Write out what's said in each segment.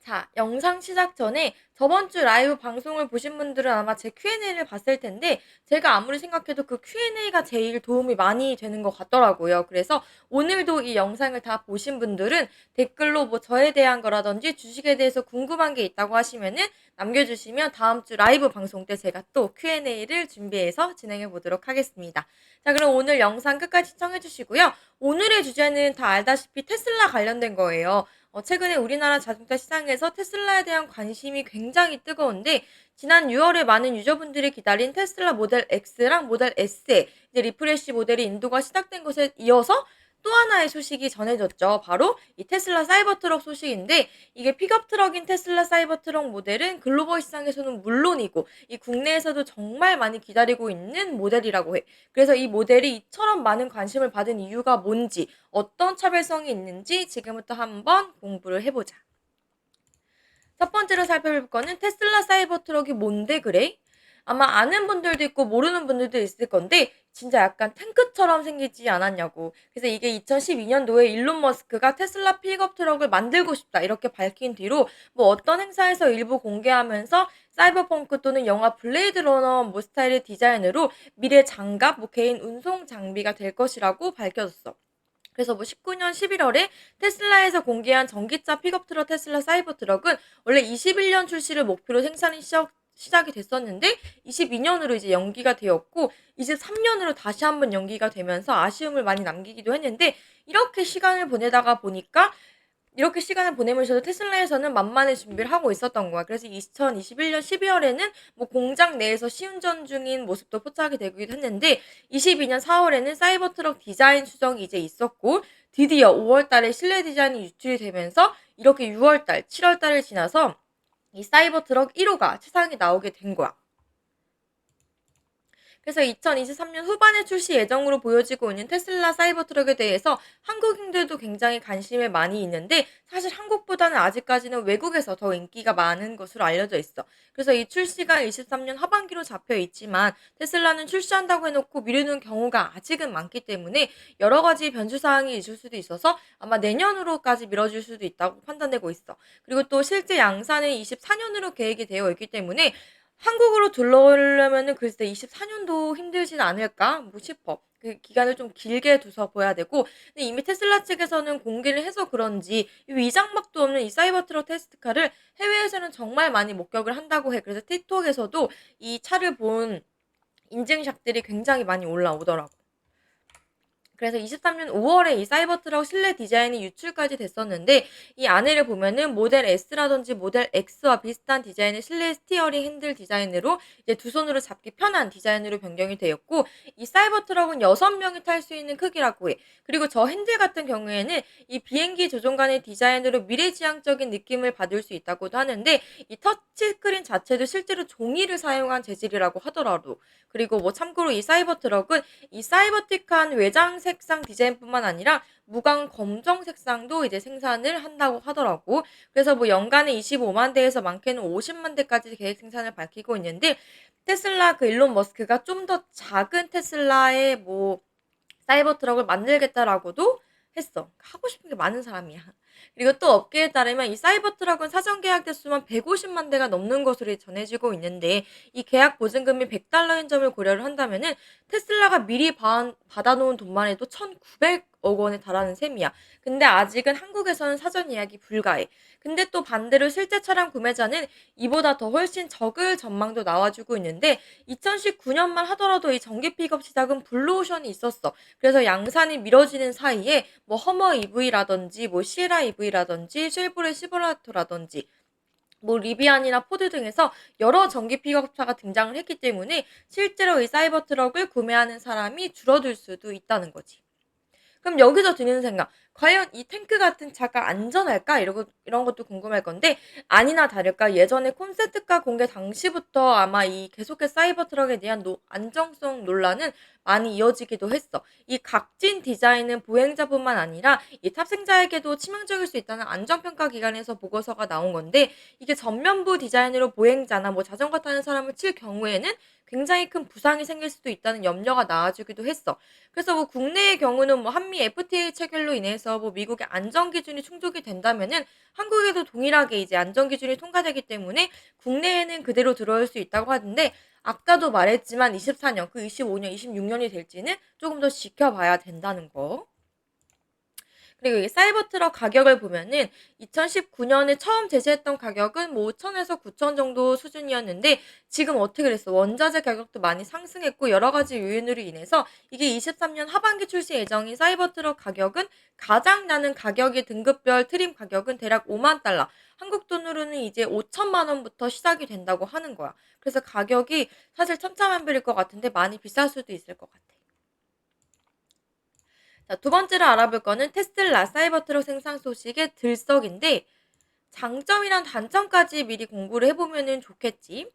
자, 영상 시작 전에 저번 주 라이브 방송을 보신 분들은 아마 제 Q&A를 봤을 텐데, 제가 아무리 생각해도 그 Q&A가 제일 도움이 많이 되는 것 같더라고요. 그래서 오늘도 이 영상을 다 보신 분들은 댓글로 뭐 저에 대한 거라든지 주식에 대해서 궁금한 게 있다고 하시면은 남겨주시면 다음 주 라이브 방송 때 제가 또 Q&A를 준비해서 진행해 보도록 하겠습니다. 자, 그럼 오늘 영상 끝까지 시청해 주시고요. 오늘의 주제는 다 알다시피 테슬라 관련된 거예요. 최근에 우리나라 자동차 시장에서 테슬라에 대한 관심이 굉장히 뜨거운데, 지난 6월에 많은 유저분들이 기다린 테슬라 모델 X랑 모델 S의 이제 리프레시 모델이 인도가 시작된 것에 이어서 또 하나의 소식이 전해졌죠. 바로 이 테슬라 사이버트럭 소식인데, 이게 픽업 트럭인 테슬라 사이버트럭 모델은 글로벌 시장에서는 물론이고 이 국내에서도 정말 많이 기다리고 있는 모델이라고 해. 그래서 이 모델이 이처럼 많은 관심을 받은 이유가 뭔지, 어떤 차별성이 있는지 지금부터 한번 공부를 해보자. 첫 번째로 살펴볼 거는 테슬라 사이버트럭이 뭔데 그래? 아마 아는 분들도 있고 모르는 분들도 있을 건데 진짜 약간 탱크처럼 생기지 않았냐고. 그래서 이게 2012년도에 일론 머스크가 테슬라 픽업 트럭을 만들고 싶다 이렇게 밝힌 뒤로 뭐 어떤 행사에서 일부 공개하면서 사이버펑크 또는 영화 블레이드 러너 뭐 스타일의 디자인으로 미래 장갑, 뭐 개인 운송 장비가 될 것이라고 밝혀졌어. 그래서 뭐 19년 11월에 테슬라에서 공개한 전기차 픽업 트럭 테슬라 사이버 트럭은 원래 21년 출시를 목표로 생산이 시작이 됐었는데 22년으로 이제 연기가 되었고 23년으로 다시 한번 연기가 되면서 아쉬움을 많이 남기기도 했는데 이렇게 시간을 보내면서도 테슬라에서는 만만의 준비를 하고 있었던 거야. 그래서 2021년 12월에는 뭐 공장 내에서 시운전 중인 모습도 포착이 되기도 했는데 22년 4월에는 사이버트럭 디자인 수정이 이제 있었고 드디어 5월 달에 실내 디자인이 유출이 되면서 이렇게 6월 달, 7월 달을 지나서 이 사이버트럭 1호가 세상에 나오게 된 거야. 그래서 2023년 후반에 출시 예정으로 보여지고 있는 테슬라 사이버트럭에 대해서 한국인들도 굉장히 관심이 많이 있는데 사실 한국보다는 아직까지는 외국에서 더 인기가 많은 것으로 알려져 있어. 그래서 이 출시가 23년 하반기로 잡혀 있지만 테슬라는 출시한다고 해놓고 미루는 경우가 아직은 많기 때문에 여러 가지 변수 사항이 있을 수도 있어서 아마 내년으로까지 미뤄질 수도 있다고 판단되고 있어. 그리고 또 실제 양산은 24년으로 계획이 되어 있기 때문에 한국으로 들러오려면은 글쎄 24년도 힘들진 않을까 뭐 싶어. 그 기간을 좀 길게 두서 봐야 되고 근데 이미 테슬라 측에서는 공개를 해서 그런지 이 위장막도 없는 이 사이버트럭 테스트카를 해외에서는 정말 많이 목격을 한다고 해. 그래서 틱톡에서도 이 차를 본 인증샷들이 굉장히 많이 올라오더라고. 그래서 23년 5월에 이 사이버트럭 실내 디자인이 유출까지 됐었는데 이 안에를 보면은 모델 S라든지 모델 X와 비슷한 디자인의 실내 스티어링 핸들 디자인으로 이제 두 손으로 잡기 편한 디자인으로 변경이 되었고 이 사이버트럭은 6명이 탈 수 있는 크기라고 해. 그리고 저 핸들 같은 경우에는 이 비행기 조종관의 디자인으로 미래지향적인 느낌을 받을 수 있다고도 하는데 이 터치스크린 자체도 실제로 종이를 사용한 재질이라고 하더라도 그리고 뭐 참고로 이 사이버트럭은 이 사이버틱한 외장 색상 디자인뿐만 아니라 무광 검정 색상도 이제 생산을 한다고 하더라고. 그래서 뭐 연간에 25만 대에서 많게는 50만 대까지 계획 생산을 밝히고 있는데 테슬라 그 일론 머스크가 좀 더 작은 테슬라의 뭐 사이버 트럭을 만들겠다라고도 했어. 하고 싶은 게 많은 사람이야. 그리고 또 업계에 따르면 이 사이버 트럭은 사전 계약 대수만 150만 대가 넘는 것으로 전해지고 있는데 이 계약 보증금이 $100인 점을 고려를 한다면은 테슬라가 미리 받아놓은 돈만 해도 1,900억 원에 달하는 셈이야. 근데 아직은 한국에서는 사전 예약이 불가해. 근데 또 반대로 실제 차량 구매자는 이보다 더 훨씬 적을 전망도 나와주고 있는데 2019년만 하더라도 이 전기 픽업 시작은 블루오션이 있었어. 그래서 양산이 미뤄지는 사이에 뭐 허머 EV라든지 뭐 시에라 EV라든지 쉘보레 시보라토라든지 뭐 리비안이나 포드 등에서 여러 전기 픽업차가 등장을 했기 때문에 실제로 이 사이버 트럭을 구매하는 사람이 줄어들 수도 있다는 거지. 그럼 여기서 드는 생각, 과연 이 탱크 같은 차가 안전할까? 이런 것도 궁금할 건데, 아니나 다를까 예전에 콘셉트카 공개 당시부터 아마 이 계속해서 사이버 트럭에 대한 안정성 논란은 많이 이어지기도 했어. 이 각진 멋진 디자인은 보행자뿐만 아니라 이 탑승자에게도 치명적일 수 있다는 안전평가 기관에서 보고서가 나온 건데, 이게 전면부 디자인으로 보행자나 뭐 자전거 타는 사람을 칠 경우에는 굉장히 큰 부상이 생길 수도 있다는 염려가 나와주기도 했어. 그래서 뭐 국내의 경우는 뭐 한미 FTA 체결로 인해서 뭐 미국의 안전 기준이 충족이 된다면은 한국에도 동일하게 이제 안전 기준이 통과되기 때문에 국내에는 그대로 들어올 수 있다고 하는데, 아까도 말했지만 24년, 그 25년, 26년이 될지는 조금 더 지켜봐야 된다는 거. 그리고 이 사이버 트럭 가격을 보면은 2019년에 처음 제시했던 가격은 뭐 5천에서 9천 정도 수준이었는데, 지금 어떻게 됐어? 원자재 가격도 많이 상승했고 여러 가지 요인으로 인해서 이게 23년 하반기 출시 예정인 사이버 트럭 가격은, 가장 나는 가격의 등급별 트림 가격은 대략 5만 달러. 한국 돈으로는 이제 5천만 원부터 시작이 된다고 하는 거야. 그래서 가격이 사실 천차만별일 것 같은데 많이 비쌀 수도 있을 것 같아. 자, 두 번째로 알아볼 거는 테슬라 사이버트럭 생산 소식의 들썩인데, 장점이랑 단점까지 미리 공부를 해보면 좋겠지.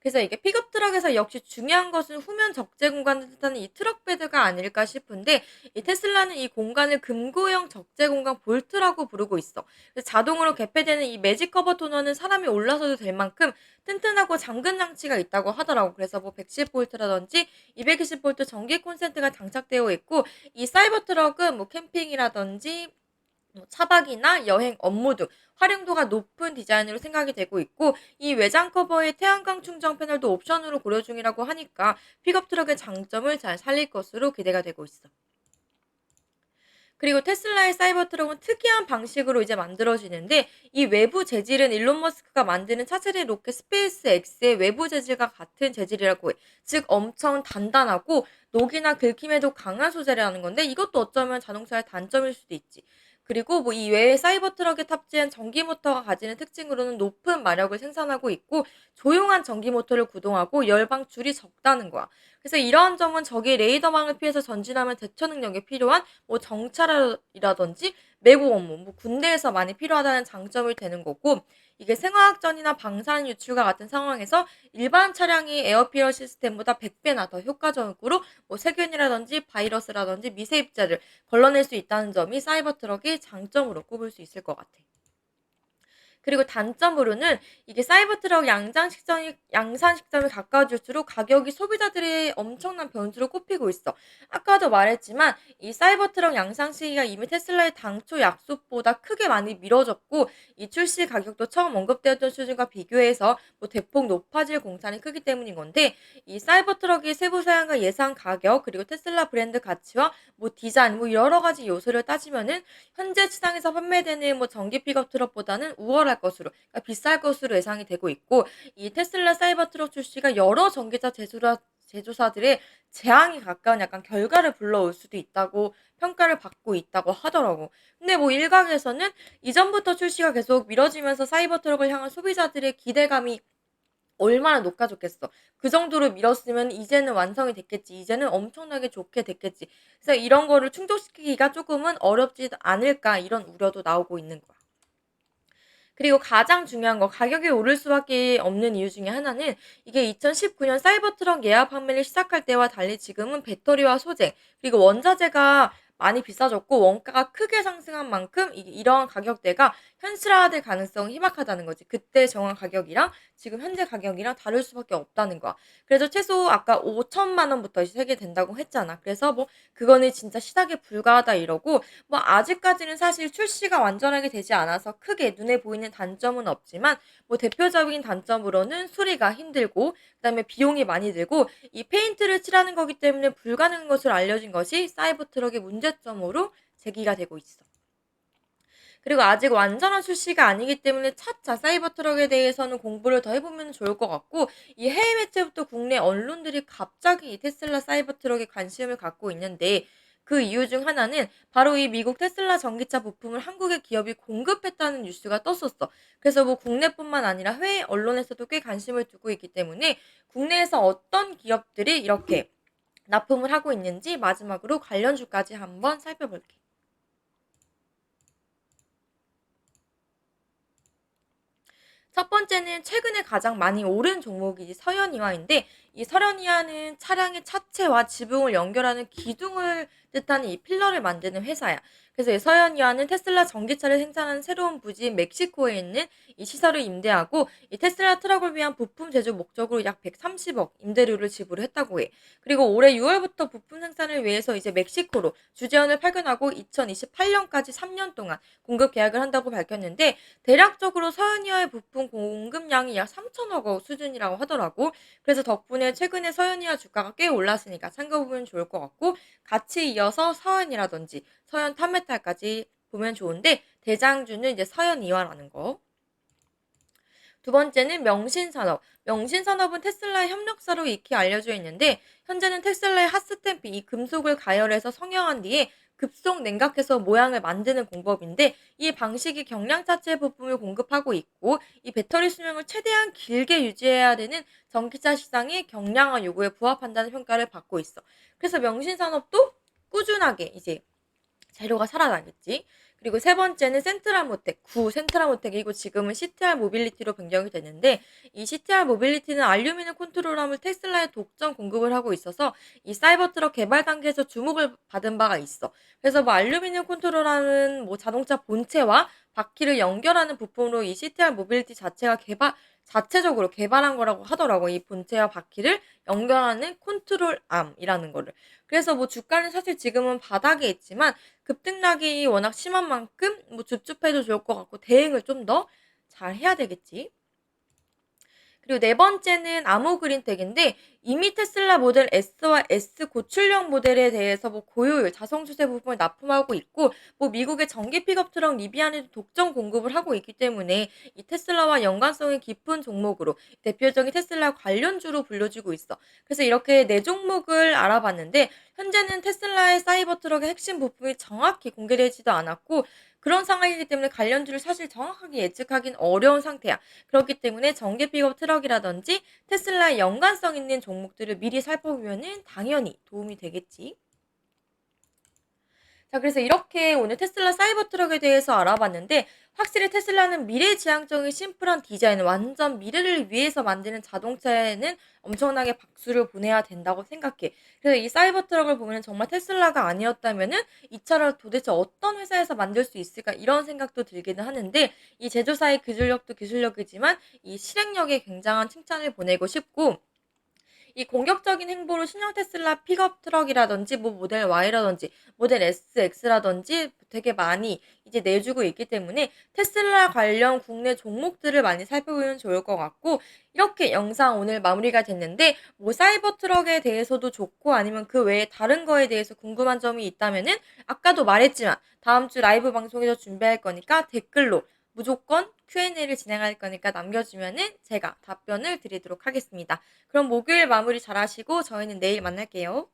그래서 이게 픽업 트럭에서 역시 중요한 것은 후면 적재 공간을 뜻하는 이 트럭 베드가 아닐까 싶은데, 이 테슬라는 이 공간을 금고형 적재 공간 볼트라고 부르고 있어. 그래서 자동으로 개폐되는 이 매직 커버 토너는 사람이 올라서도 될 만큼 튼튼하고 잠근 장치가 있다고 하더라고. 그래서 뭐 110볼트라든지 220볼트 전기 콘센트가 장착되어 있고, 이 사이버 트럭은 뭐 캠핑이라든지 뭐 차박이나 여행, 업무 등 활용도가 높은 디자인으로 생각이 되고 있고, 이 외장 커버에 태양광 충전 패널도 옵션으로 고려 중이라고 하니까 픽업 트럭의 장점을 잘 살릴 것으로 기대가 되고 있어. 그리고 테슬라의 사이버 트럭은 특이한 방식으로 이제 만들어지는데, 이 외부 재질은 일론 머스크가 만드는 차세대 로켓 스페이스 X의 외부 재질과 같은 재질이라고 해. 즉 엄청 단단하고 녹이나 긁힘에도 강한 소재라는 건데, 이것도 어쩌면 자동차의 단점일 수도 있지. 그리고 뭐 이 외에 사이버 트럭에 탑재한 전기 모터가 가지는 특징으로는 높은 마력을 생산하고 있고, 조용한 전기 모터를 구동하고 열 방출이 적다는 거야. 그래서 이러한 점은 적의 레이더망을 피해서 전진하면 대처 능력이 필요한 뭐 정찰이라든지 매국 업무, 뭐 군대에서 많이 필요하다는 장점을 되는 거고, 이게 생화학전이나 방사능 유출과 같은 상황에서 일반 차량이 에어피어 시스템보다 100배나 더 효과적으로 뭐 세균이라든지 바이러스라든지 미세입자를 걸러낼 수 있다는 점이 사이버 트럭의 장점으로 꼽을 수 있을 것 같아. 그리고 단점으로는 이게 사이버 트럭 양산 시점이 가까워질수록 가격이 소비자들의 엄청난 변수로 꼽히고 있어. 아까도 말했지만 이 사이버 트럭 양상 시기가 이미 테슬라의 당초 약속보다 크게 많이 미뤄졌고, 이 출시 가격도 처음 언급되었던 수준과 비교해서 뭐 대폭 높아질 공산이 크기 때문인 건데, 이 사이버 트럭의 세부 사양과 예상 가격, 그리고 테슬라 브랜드 가치와 뭐 디자인, 뭐 여러 가지 요소를 따지면은 현재 시장에서 판매되는 뭐 전기 픽업 트럭보다는 우월할 것으로, 그러니까 비쌀 것으로 예상이 되고 있고, 이 테슬라 사이버 트럭 출시가 여러 전기차 제조사들의 재앙이 가까운 약간 결과를 불러올 수도 있다고 평가를 받고 있다고 하더라고. 근데 뭐 일각에서는 이전부터 출시가 계속 미뤄지면서 사이버 트럭을 향한 소비자들의 기대감이 얼마나 높아졌겠어. 그 정도로 미뤘으면 이제는 완성이 됐겠지. 이제는 엄청나게 좋게 됐겠지. 그래서 이런 거를 충족시키기가 조금은 어렵지 않을까, 이런 우려도 나오고 있는 거야. 그리고 가장 중요한 거, 가격이 오를 수밖에 없는 이유 중에 하나는 이게 2019년 사이버트럭 예약 판매를 시작할 때와 달리 지금은 배터리와 소재, 그리고 원자재가 많이 비싸졌고 원가가 크게 상승한 만큼 이러한 가격대가 현실화될 가능성이 희박하다는 거지. 그때 정한 가격이랑 지금 현재 가격이랑 다를 수밖에 없다는 거야. 그래서 최소 아까 5천만 원부터 시작이 된다고 했잖아. 그래서 뭐 그거는 진짜 시작에 불과하다 이러고, 뭐 아직까지는 사실 출시가 완전하게 되지 않아서 크게 눈에 보이는 단점은 없지만, 뭐 대표적인 단점으로는 수리가 힘들고 그다음에 비용이 많이 들고 이 페인트를 칠하는 거기 때문에 불가능한 것으로 알려진 것이 사이버 트럭의 문제점으로 제기가 되고 있어. 그리고 아직 완전한 출시가 아니기 때문에 차차 사이버 트럭에 대해서는 공부를 더 해보면 좋을 것 같고, 이 해외 매체부터 국내 언론들이 갑자기 이 테슬라 사이버 트럭에 관심을 갖고 있는데, 그 이유 중 하나는 바로 이 미국 테슬라 전기차 부품을 한국의 기업이 공급했다는 뉴스가 떴었어. 그래서 뭐 국내뿐만 아니라 해외 언론에서도 꽤 관심을 두고 있기 때문에 국내에서 어떤 기업들이 이렇게 납품을 하고 있는지 마지막으로 관련주까지 한번 살펴볼게. 첫 번째는 최근에 가장 많이 오른 종목이 서현이화인데, 이 서련이아는 차량의 차체와 지붕을 연결하는 기둥을 뜻하는 이 필러를 만드는 회사야. 그래서 이 서현이아는 테슬라 전기차를 생산하는 새로운 부지인 멕시코에 있는 이 시설을 임대하고 이 테슬라 트럭을 위한 부품 제조 목적으로 약 130억 임대료를 지불했다고 해. 그리고 올해 6월부터 부품 생산을 위해서 이제 멕시코로 주재원을 파견하고 2028년까지 3년 동안 공급 계약을 한다고 밝혔는데 대략적으로 서현이아의 부품 공급량이 약 3천억 원 수준이라고 하더라고. 그래서 덕분에 최근에 서현이아 주가가 꽤 올랐으니까 참고보면 좋을 것 같고 같이 이어서 서현이라든지 서현 탐메탈까지 보면 좋은데 대장주는 이제 서현이화라는 거. 두 번째는 명신산업. 명신산업은 테슬라의 협력사로 익히 알려져 있는데 현재는 테슬라의 핫스탬프 이 금속을 가열해서 성형한 뒤에 급속 냉각해서 모양을 만드는 공법인데 이 방식이 경량 차체 부품을 공급하고 있고 이 배터리 수명을 최대한 길게 유지해야 되는 전기차 시장의 경량화 요구에 부합한다는 평가를 받고 있어. 그래서 명신산업도 꾸준하게 이제 재료가 살아나겠지. 그리고 세 번째는 센트럴모텍, 구 센트럴모텍이고 지금은 CTR 모빌리티로 변경이 됐는데 이 CTR 모빌리티는 알루미늄 컨트롤함을 테슬라에 독점 공급을 하고 있어서 이 사이버트럭 개발 단계에서 주목을 받은 바가 있어. 그래서 뭐 알루미늄 컨트롤함은 뭐 자동차 본체와 바퀴를 연결하는 부품으로 이 CTR 모빌리티 자체가 자체적으로 개발한 거라고 하더라고. 이 본체와 바퀴를 연결하는 컨트롤암이라는 거를. 그래서 뭐 주가는 사실 지금은 바닥에 있지만 급등락이 워낙 심한 만큼 뭐 줍줍해도 좋을 것 같고 대응을 좀 더 잘 해야 되겠지. 그리고 네 번째는 아모그린텍인데 이미 테슬라 모델 S와 S 고출력 모델에 대해서 뭐 고효율, 자성 주세 부품을 납품하고 있고 뭐 미국의 전기 픽업 트럭 리비안에도 독점 공급을 하고 있기 때문에 이 테슬라와 연관성이 깊은 종목으로 대표적인 테슬라 관련주로 불려지고 있어. 그래서 이렇게 네 종목을 알아봤는데 현재는 테슬라의 사이버 트럭의 핵심 부품이 정확히 공개되지도 않았고 그런 상황이기 때문에 관련주를 사실 정확하게 예측하기는 어려운 상태야. 그렇기 때문에 전기 픽업 트럭이라든지 테슬라의 연관성 있는 종목들을 미리 살펴보면은 당연히 도움이 되겠지. 자, 그래서 이렇게 오늘 테슬라 사이버 트럭에 대해서 알아봤는데 확실히 테슬라는 미래지향적인 심플한 디자인, 완전 미래를 위해서 만드는 자동차에는 엄청나게 박수를 보내야 된다고 생각해. 그래서 이 사이버 트럭을 보면 정말 테슬라가 아니었다면은 이 차를 도대체 어떤 회사에서 만들 수 있을까 이런 생각도 들기는 하는데 이 제조사의 기술력도 기술력이지만 이 실행력에 굉장한 칭찬을 보내고 싶고 이 공격적인 행보로 신형 테슬라 픽업 트럭이라든지 뭐 모델 Y라든지 모델 S, X라든지 되게 많이 이제 내주고 있기 때문에 테슬라 관련 국내 종목들을 많이 살펴보면 좋을 것 같고 이렇게 영상 오늘 마무리가 됐는데 뭐 사이버 트럭에 대해서도 좋고 아니면 그 외에 다른 거에 대해서 궁금한 점이 있다면은 아까도 말했지만 다음 주 라이브 방송에서 준비할 거니까 댓글로 무조건 Q&A를 진행할 거니까 남겨주면은 제가 답변을 드리도록 하겠습니다. 그럼 목요일 마무리 잘 하시고 저희는 내일 만날게요.